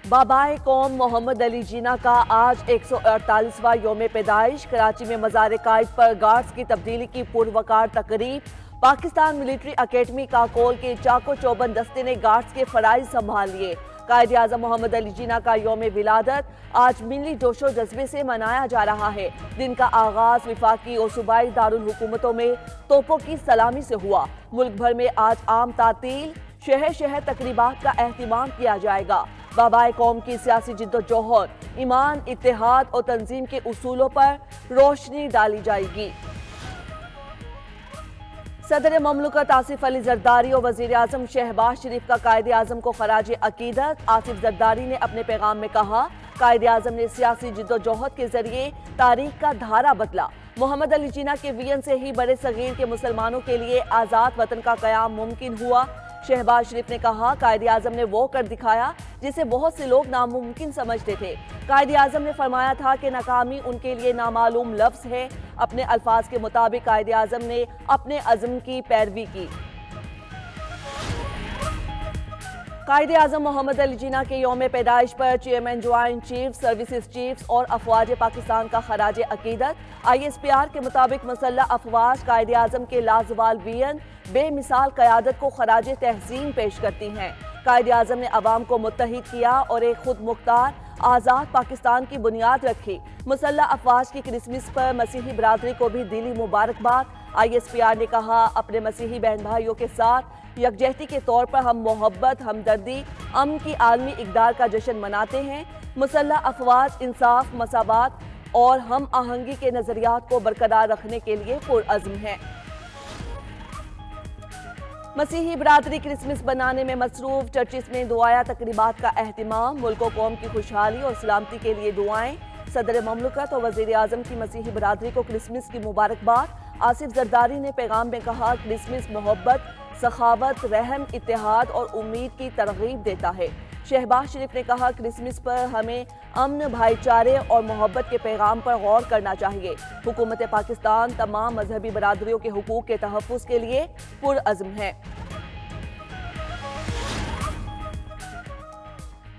बाबाए कौम मोहम्मद अली जिन्ना का आज 148वां यौम पैदाइश। कराची में मज़ार कायद पर गार्ड्स की तब्दीली की पुरवकार तकरीब। पाकिस्तान मिलिट्री अकेडमी काकोल के चाको चौबंद दस्ते ने गार्ड्स के फराइज संभाल लिए। कायद आज़म मोहम्मद अली जिन्ना का यौम विलादत आज मिली जोशो जज्बे से मनाया जा रहा है। दिन का आगाज विफाकी और सूबाई दारुल हुकूमतों में तोपों की सलामी से हुआ। मुल्क भर में आज आम तातील, शहर शहर तकरीबात का एहतमाम किया जाएगा। बाबाए कौम की सियासी जिद्दोजहद, ईमान, इत्तेहाद और तंजीम के उसूलों पर रोशनी डाली जाएगी। सदर ममलकत आसिफ अली जरदारी और वजीर आजम शहबाज शरीफ का कायद आजम को खराज अकीदत। आसिफ जरदारी ने अपने पैगाम में कहा, कायद आजम ने सियासी जिद्दोजहद के जरिए तारीख का धारा बदला। मोहम्मद अली जिन्ना के वियन से ही बड़े सगीर के मुसलमानों के लिए आज़ाद वतन का क़याम मुमकिन हुआ। शहबाज शरीफ ने कहा, कायद आजम ने वो कर दिखाया जिसे बहुत से लोग नामुमकिन समझते थे। कायद आजम ने फरमाया था कि नाकामी उनके लिए नामालूम लफ्ज़ है। अपने अल्फाज के मुताबिक कायद आजम ने अपने अज़्म की पैरवी की। कायद आजम मोहम्मद अली जिन्ना के यौम पैदाइश पर chairman joint chief services chiefs और अफवाज पाकिस्तान का खराज अकीदत। ISPR के मुताबिक मुसल्लह अफवाज कायद आजम के लाजवाल वियन, बेमिसाल क़यादत को खराज तहसीन पेश करती हैं। कायद आजम ने अवाम को मुत्तहिद किया और एक खुद मुख्तार आज़ाद पाकिस्तान की बुनियाद रखी। मुसल्लह अफवाज की क्रिसमस पर मसीही बरादरी को भी दिली मुबारकबाद। ISPR ने कहा, अपने मसीही बहन भाइयों के साथ यकजहती के तौर पर हम मोहब्बत, हमदर्दी, अमन की आलमी इक़दार का जश्न मनाते हैं। मुसल्लह अफवाज इंसाफ, मसावात और हम आहंगी के नज़रियात को बरकरार रखने के लिए पुरअज़्म हैं। मसीही बरादरी क्रिसमस बनाने में मसरूफ। चर्चिस में दुआया तकरीबात का एहतमाम। मुल्क व कौम की खुशहाली और सलामती के लिए दुआएं। सदर ममलकत और वज़ीर आज़म की मसीही बरादरी को क्रिसमस की मुबारकबाद। आसिफ जरदारी ने पैगाम में कहा, क्रिसमस मोहब्बत, सखावत, रहम, इत्तेहाद और उम्मीद की तरगीब देता है। शहबाज शरीफ ने कहा, क्रिसमस पर हमें अमन, भाईचारे और मोहब्बत के पैगाम पर गौर करना चाहिए। हुकूमत पाकिस्तान तमाम मजहबी बरादरियों के हुकूक के तहफ़्फ़ुज़ के लिए पुरअज़्म है।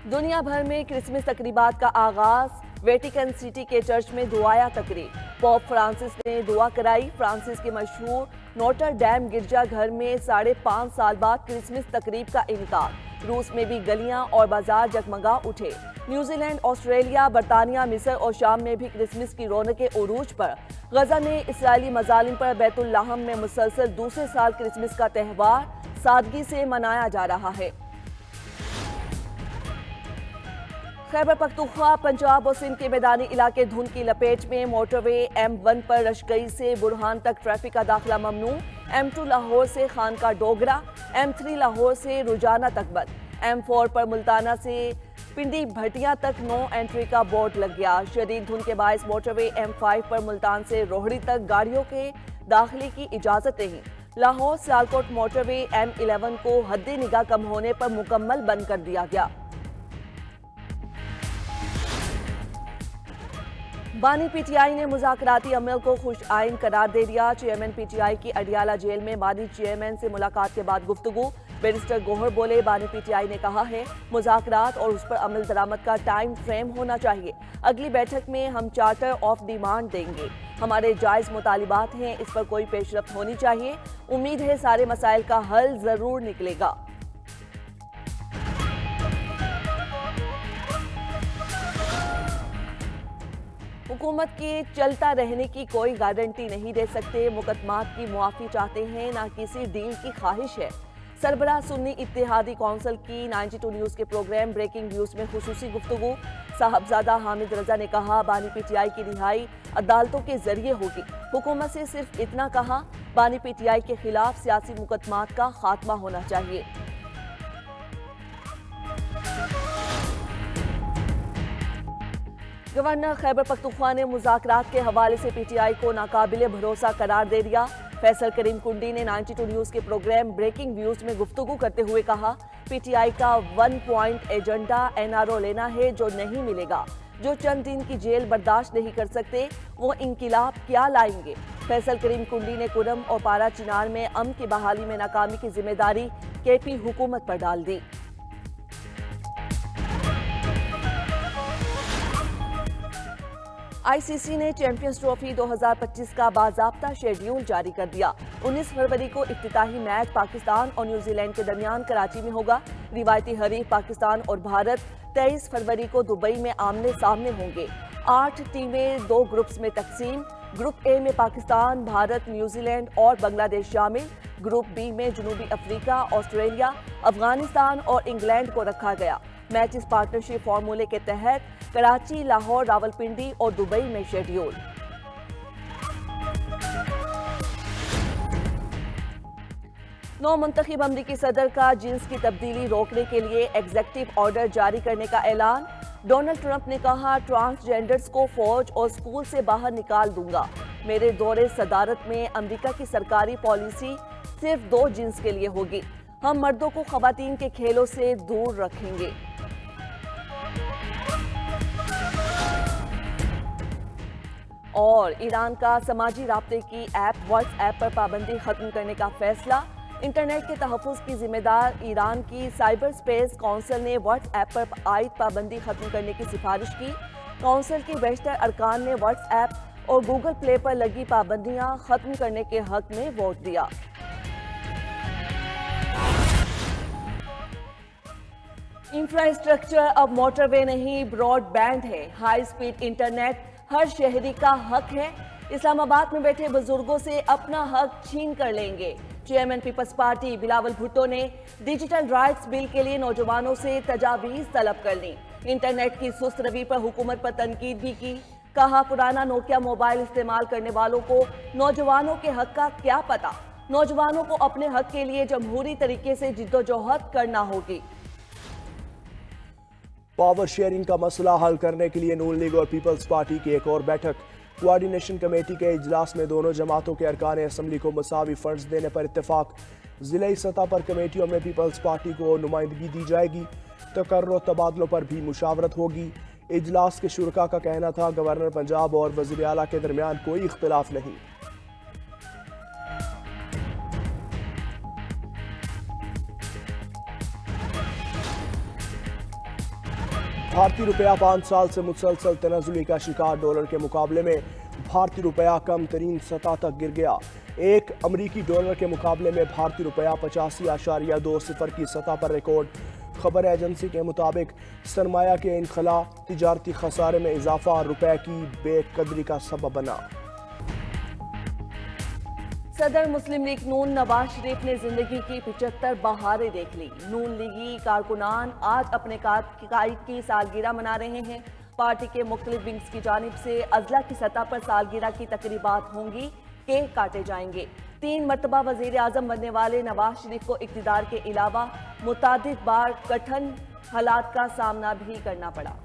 दुनिया भर में क्रिसमस तकरीबात का आगाज। वेटिकन सिटी के चर्च में दुआया तकरीब। पोप फ्रांसिस ने दुआ कराई। फ्रांसिस के मशहूर नोटर डैम गिरजा घर में 5.5 साल बाद क्रिसमस तकरीब का इनकार। रूस में भी गलियां और बाजार जगमगा उठे। न्यूजीलैंड, ऑस्ट्रेलिया, बरतानिया, मिस्र और शाम में भी क्रिसमस की रौनकें उरूज पर। गजा में इसराइली मजालिम पर बैतुल लाहम में मुसलसल दूसरे साल क्रिसमस का त्यौहार सादगी से मनाया जा रहा है। खैबर पख्तूनख्वा, पंजाब और सिंध के मैदानी इलाके धुंध की लपेट में। मोटरवे M1 पर रशगई से बुरहान तक ट्रैफिक का दाखिला ममनू। M2 लाहौर से खानका डोगरा, M3 लाहौर से रुजाना तक बंद। M4 पर मुल्ताना से पिंडी भटिया तक नो एंट्री का बोर्ड लग गया। शदीद धुंध के बायस मोटरवे M5 पर मुल्तान से रोहड़ी तक गाड़ियों के दाखिले की इजाजत नहीं। लाहौर सियालकोट मोटरवे M11 को हद्दे निगाह कम होने पर मुकम्मल बंद कर दिया गया। बानी PTI ने मुज़ाकराती अमल को खुश आइन करार दे दिया। चेयरमैन PTI की अडियाला जेल में बानी चेयरमैन से मुलाकात के बाद गुफ्तगू। बैरिस्टर गोहर बोले, बानी PTI ने कहा है मुज़ाकरात और उस पर अमल दरामद का टाइम फ्रेम होना चाहिए। अगली बैठक में हम चार्टर ऑफ डिमांड देंगे। हमारे जायज़ मुतालिबात हैं, इस पर कोई पेशरफ्त होनी चाहिए। उम्मीद है सारे मसाइल का हल ज़रूर निकलेगा। हुकूमत के चलता रहने की कोई गारंटी नहीं दे सकते। मुकदमात की मुआफ़ी चाहते हैं, ना किसी डील की ख्वाहिश है। सरबराह सुन्नी इत्तेहादी कौंसिल की 92 न्यूज़ के प्रोग्राम ब्रेकिंग न्यूज़ में खुसूसी गुफ्तगू। साहबजादा हामिद रजा ने कहा, बानी PTI की रिहाई अदालतों के जरिए होगी। हुकूमत से सिर्फ इतना कहा, बानी PTI के खिलाफ सियासी मुकदमात का खात्मा होना चाहिए। गवर्नर खैबर पख्तूनख्वा ने मुज़ाकरात के हवाले से PTI को नाकाबिले भरोसा करार दे दिया। फैसल करीम कुंडी ने 92 न्यूज़ के प्रोग्राम ब्रेकिंग व्यूज़ में गुफ्तगू करते हुए कहा, PTI का 1 पॉइंट एजेंडा NRO लेना है जो नहीं मिलेगा। जो चंद दिन की जेल बर्दाश्त नहीं कर सकते वो इंकिलाब क्या लाएंगे। फैसल करीम कुंडी ने कुरम और पारा चिनार में अमन की बहाली में नाकामी की जिम्मेदारी KP हुकूमत पर डाल दी। आईसीसी ने चैंपियंस ट्रॉफी 2025 का बाज़ाब्ता शेड्यूल जारी कर दिया। 19 फरवरी को इफ्तिताही मैच पाकिस्तान और न्यूजीलैंड के दरमियान कराची में होगा। रिवायती हरीफ पाकिस्तान और भारत 23 फरवरी को दुबई में आमने सामने होंगे। 8 टीमें 2 ग्रुप्स में तकसीम। ग्रुप ए में पाकिस्तान, भारत, न्यूजीलैंड और बांग्लादेश शामिल। ग्रुप बी में जनूबी अफ्रीका, ऑस्ट्रेलिया, अफगानिस्तान और इंग्लैंड को रखा गया। मैच इस पार्टनरशिप फार्मूले के तहत कराची, लाहौर, रावलपिंडी और दुबई में शेड्यूल। नौ मुंतखब अमरीकी सदर का जिन्स की तब्दीली रोकने के लिए एग्जेक्टिव ऑर्डर जारी करने का ऐलान। डोनाल्ड ट्रंप ने कहा, ट्रांसजेंडर्स को फौज और स्कूल से बाहर निकाल दूंगा। मेरे दौरे सदारत में अमेरिका की सरकारी पॉलिसी सिर्फ 2 जिन्स के लिए होगी। हम मर्दों को खवातीन के खेलों से दूर रखेंगे। और ईरान का समाजी राब्ते की ऐप व्हाट्सएप पर पाबंदी खत्म करने का फैसला। इंटरनेट के तहफ़्फ़ुज़ की जिम्मेदार ईरान की साइबर स्पेस काउंसिल ने व्हाट्सएप पर आयद पाबंदी खत्म करने की सिफारिश की। काउंसिल के बेशतर अरकान ने व्हाट्सएप और गूगल प्ले पर लगी पाबंदियां खत्म करने के हक में वोट दिया। इंफ्रास्ट्रक्चर अब मोटरवे नहीं, ब्रॉडबैंड है। हाई स्पीड इंटरनेट हर शहरी का हक है। इस्लामाबाद में बैठे बुजुर्गों से अपना हक छीन कर लेंगे। Chairman peoples party Bilawal Bhutto ने डिजिटल राइट्स बिल के लिए नौजवानों से तजावीज तलब कर ली। इंटरनेट की सुस्त रवि पर हुकूमत पर तनकीद भी की। कहा, पुराना नोकिया मोबाइल इस्तेमाल करने वालों को नौजवानों के हक का क्या पता। नौजवानों को अपने हक के लिए जमहूरी तरीके से जिद्दोजहद करना होगी। पावर शेयरिंग का मसला हल करने के लिए नून लीग और पीपल्स पार्टी की एक और बैठक। कोऑर्डिनेशन कमेटी के इजलास में दोनों जमातों के अरकान असम्बली को मसावी फंड्स देने पर इत्तेफाक। जिले सतह पर कमेटियों में पीपल्स पार्टी को नुमाइंदगी दी जाएगी। तकर्रो तबादलों पर भी मुशावरत होगी। इजलास के शुरका का कहना था, गवर्नर पंजाब और वज़ीर आला के दरमियान कोई इख्तिलाफ नहीं। भारतीय रुपया 5 साल से मुसलसल तनाजुली का शिकार। डॉलर के मुकाबले में भारतीय रुपया कम तरीन सतह तक गिर गया। एक अमरीकी डॉलर के मुकाबले में भारतीय रुपया 85.20 की सतह पर रिकॉर्ड। खबर एजेंसी के मुताबिक सरमाया के इनखला तिजारती खसारे में इजाफा रुपए की बेकदरी का सबब बना। सदर मुस्लिम लीग नून नवाज शरीफ ने जिंदगी की 75 बहारें देख ली। नून लीगी कारकुनान आज अपने कायद की सालगिरह मना रहे हैं। पार्टी के मुख्तलिफ विंग्स की जानिब से अजला की सतह पर सालगिरह की तकरीबात होंगी, केक काटे जाएंगे। 3 मरतबा वजीर आजम बनने वाले नवाज शरीफ को इक़्तिदार के अलावा मुतादिद बार कठिन हालात का सामना भी करना पड़ा।